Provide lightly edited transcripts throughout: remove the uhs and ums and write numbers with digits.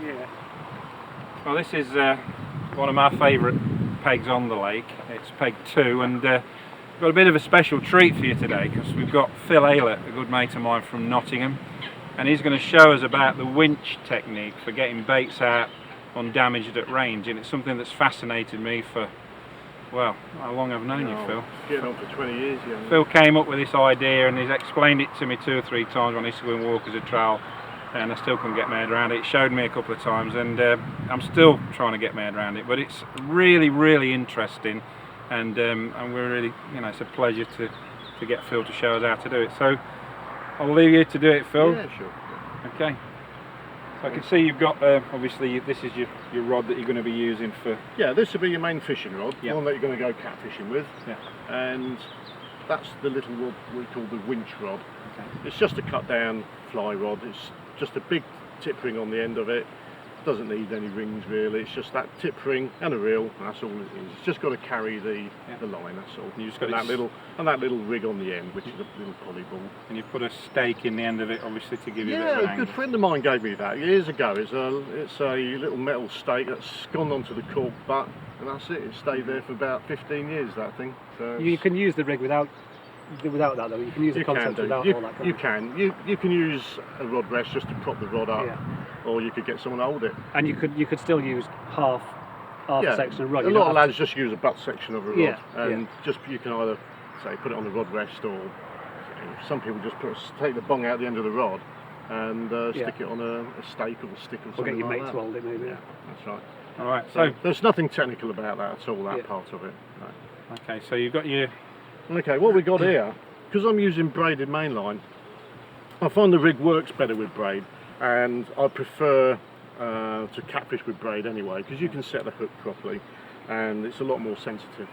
Yeah. Well, this is one of my favourite pegs on the lake. It's peg 2, and we've got a bit of a special treat for you today because we've got Phil Aylett, a good mate of mine from Nottingham, and he's going to show us about the winch technique for getting baits out undamaged at range, and it's something that's fascinated me for, well, how long I've known you, Phil? Getting on for 20 years, yeah. Phil came up with this idea and he's explained it to me 2 or 3 times when I used to go and walk as a trail, and I still couldn't get my head around it. It showed me a couple of times, and I'm still trying to get my head around it, but it's really, really interesting, and we're really, you know, it's a pleasure to get Phil to show us how to do it. So I'll leave you to do it, Phil. Yeah, sure. Okay. So I can see you've got, obviously this is your rod that you're going to be using for... Yeah, this will be your main fishing rod, yeah. One that you're going to go catfishing with. Yeah. And that's the little rod we call the winch rod. Okay. It's just a cut down fly rod. It's just a big tip ring on the end of it. Doesn't need any rings really. It's just that tip ring and a reel, and that's all it is. It's just got to carry the line, that's all. You just got that little rig on the end, which is a little poly ball. And you put a stake in the end of it, obviously, to give you a bit of an Yeah, a angle. good friend of mine gave me that years ago. It's a little metal stake that's gone onto the cork butt, and that's it. It stayed there for about 15 years, that thing. So You can use the rig without that though. You can use the concept without all that. You can use a rod rest just to prop the rod up, or you could get someone to hold it. And you could still use half a section of rod. A lot of lads just use a butt section of a rod, and yeah. you can either say put it on the rod rest, or some people just take the bung out the end of the rod and stick it on a stake or a stick or something. Or get your like mate that. to hold it, maybe. Yeah, that's right. All right. So there's nothing technical about that at all. That part of it. No. Okay. So you've got your... Okay, what we got here, because I'm using braided mainline, I find the rig works better with braid, and I prefer to catfish with braid anyway, because you can set the hook properly and it's a lot more sensitive.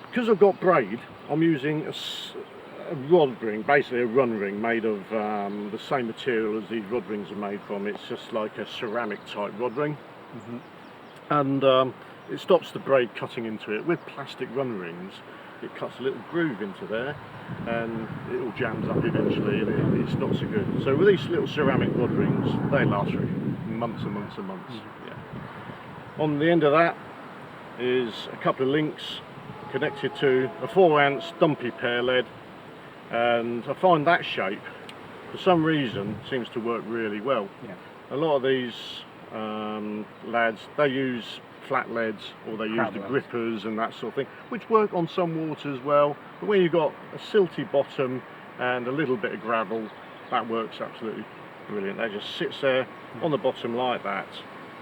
Because I've got braid, I'm using a rod ring, basically a run ring made of the same material as these rod rings are made from. It's just like a ceramic type rod ring. And it stops the braid cutting into it. With plastic run rings, it cuts a little groove into there, and it all jams up eventually, and it's not so good. So with these little ceramic rod rings, they last for months and months and months. Yeah. On the end of that is a couple of links connected to a 4-ounce dumpy pear lead, and I find that shape, for some reason, seems to work really well. Yeah. A lot of these lads, they use flat leads, or they use the grippers and that sort of thing, which work on some water as well, but when you've got a silty bottom and a little bit of gravel, that works absolutely brilliant. That just sits there on the bottom like that,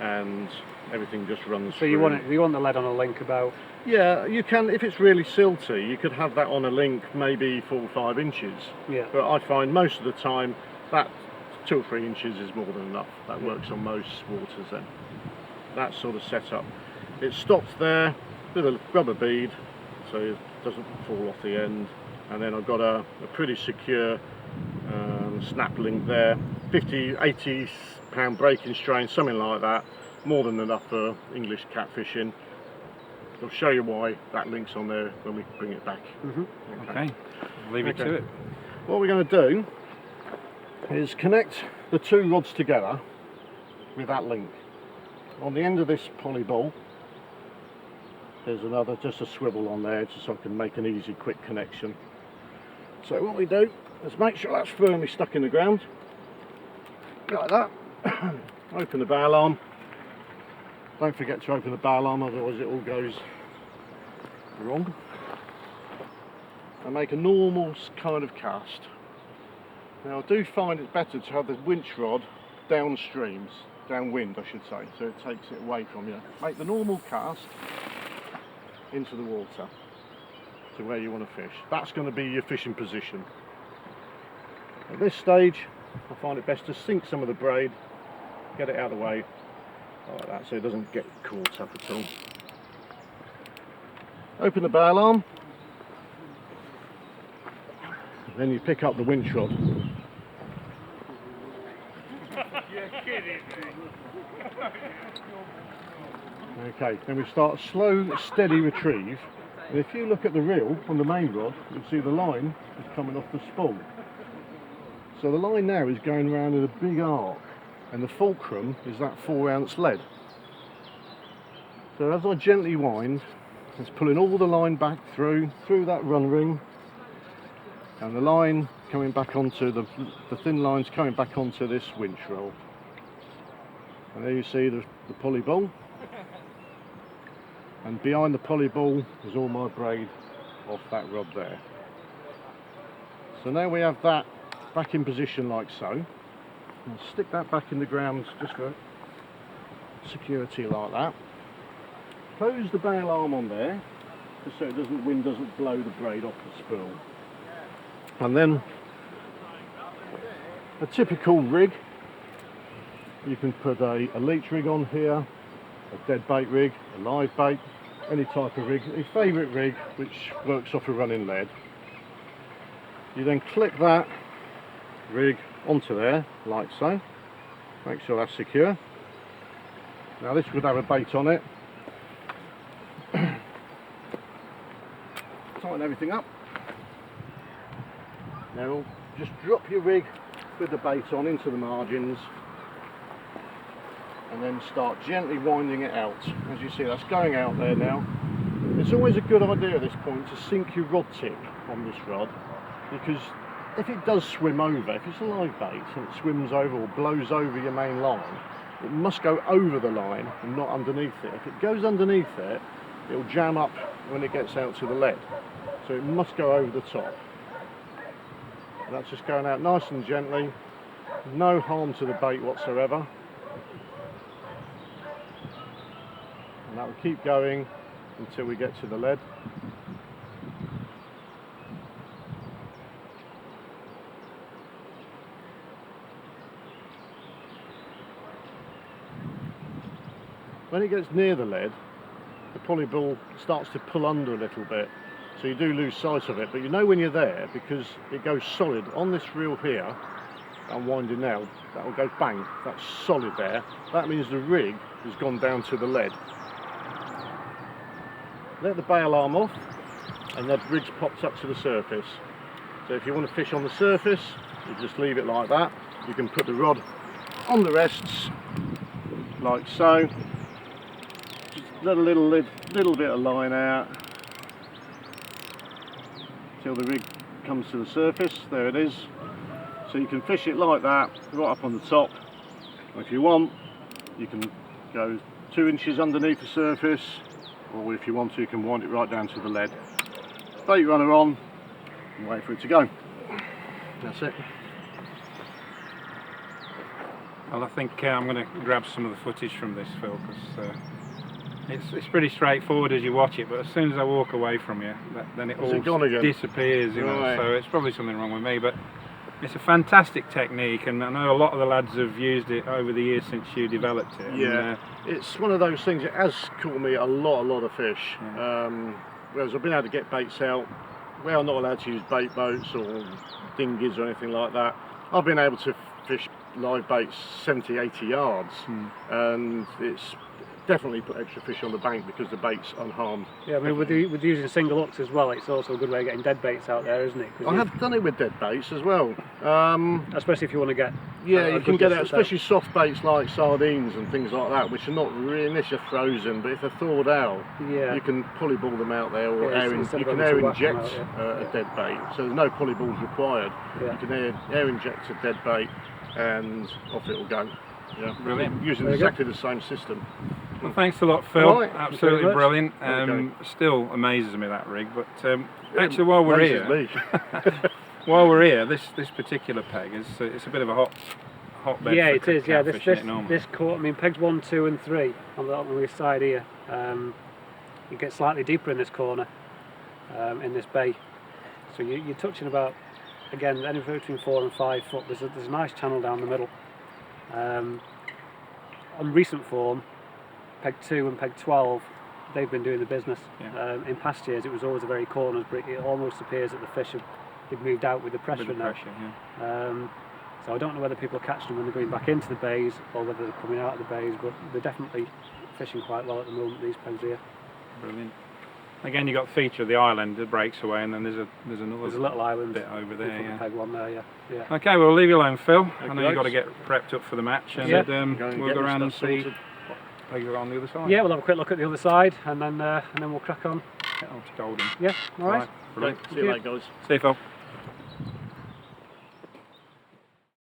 and everything just runs So through. you want the lead on a link about... Yeah, you can, if it's really silty, you could have that on a link maybe 4 or 5 inches. Yeah. But I find most of the time that 2 or 3 inches is more than enough. That works on most waters then. That sort of setup. It stops there with a rubber bead so it doesn't fall off the end, and then I've got a pretty secure snap link there, 50-80 pound breaking strain, something like that, more than enough for English catfishing. I'll show you why that link's on there when we bring it back. Okay. Leave it to it. What we're going to do is connect the 2 rods together with that link. On the end of this poly ball, there's just a swivel on there, just so I can make an easy, quick connection. So what we do is make sure that's firmly stuck in the ground, like that. Open the bow arm. Don't forget to open the bow arm, otherwise it all goes wrong. And make a normal kind of cast. Now I do find it better to have the winch rod downstream, downwind I should say, so it takes it away from you. Make the normal cast into the water to where you want to fish. That's going to be your fishing position. At this stage I find it best to sink some of the braid, get it out of the way like that so it doesn't get caught up at all. Open the bow arm, then you pick up the winch rod. You're kidding me. Okay, then we start a slow, steady retrieve. And if you look at the reel on the main rod, you'll see the line is coming off the spool. So the line now is going around in a big arc. and the fulcrum is that 4-ounce lead. So as I gently wind, it's pulling all the line back through that run ring, and the line coming back onto the thin lines coming back onto this winch roll. And there you see the pulley ball, and behind the pulley ball is all my braid off that rod there. So now we have that back in position like so. I'll stick that back in the ground just for security like that. Close the bail arm on there, just so wind doesn't blow the braid off the spool. And then a typical rig, you can put a leech rig on here, a dead bait rig, a live bait, any type of rig, a favourite rig which works off a running lead. You then click that rig onto there like so, make sure that's secure. Now this would have a bait on it. Tighten everything up. Now just drop your rig with the bait on into the margins, and then start gently winding it out. As you see, that's going out there now. It's always a good idea at this point to sink your rod tip on this rod, because if it does swim over, if it's a live bait and it swims over or blows over your main line, it must go over the line and not underneath it. If it goes underneath it, it'll jam up when it gets out to the lead. So it must go over the top. And that's just going out nice and gently, no harm to the bait whatsoever. And that will keep going until we get to the lead. When it gets near the lead, the pulley ball starts to pull under a little bit, so you do lose sight of it, but you know when you're there because it goes solid on this reel here. I'm winding now, that will go bang, that's solid there. That means the rig has gone down to the lead. Let the bail arm off and that rig's popped up to the surface. So if you want to fish on the surface, you just leave it like that. You can put the rod on the rests like so. Just let a little bit of line out till the rig comes to the surface. There it is. So you can fish it like that, right up on the top. If you want, you can go 2 inches underneath the surface, or if you want to, you can wind it right down to the lead. Bait runner on and wait for it to go. That's it. Well, I think I'm going to grab some of the footage from this, Phil, because it's pretty straightforward as you watch it, but as soon as I walk away from you, then it all disappears, you know, so it's probably something wrong with me, but it's a fantastic technique, and I know a lot of the lads have used it over the years since you developed it. Yeah, it's one of those things, it has caught me a lot of fish. Yeah. Whereas I've been able to get baits out where I'm not allowed to use bait boats or dinghies or anything like that. I've been able to fish live baits 70-80 yards, and it's definitely put extra fish on the bank because the bait's unharmed. Yeah, I mean with using single hooks as well, it's also a good way of getting dead baits out there, isn't it? I have done it with dead baits as well. Especially if you want to get... Yeah, you can get it, especially soft baits like sardines and things like that, which are not really, unless you're frozen, but if they're thawed out, you can pulley ball them out there, or you can air inject a dead bait, so there's no pulley balls required. You can air inject a dead bait and off it will go. Yeah, brilliant. Using exactly the same system. Well, thanks a lot, Phil. Right. Absolutely brilliant. Still amazes me, that rig, but actually while we're here, this particular peg is it's a bit of a hotbed. Yeah, for it is. Yeah, this caught. I mean, pegs 1, 2, and 3 on this side here. You get slightly deeper in this corner, in this bay. So you're touching about, again, anywhere between 4 and 5 foot. There's a nice channel down the middle. On recent form, peg 2 and peg 12, they've been doing the business. In past years, it was always a very corners, but it almost appears that the fish have moved out with the pressure now. So I don't know whether people are catching them when they're going back into the bays or whether they're coming out of the bays, but they're definitely fishing quite well at the moment, these pegs here. Brilliant. Again, you've got the feature of the island that breaks away, and then there's another There's a little island bit over there. before the Yeah. peg one there, yeah. Okay, we'll leave you alone, Phil. I know Okay, you've got to dokes. get prepped up for the match, and Yeah. we'll go around and see pegs are on the other side. Yeah, we'll have a quick look at the other side, and then we'll crack on. Get on to Golden. Yeah, all right. Brilliant. See you later, guys. See you, Phil.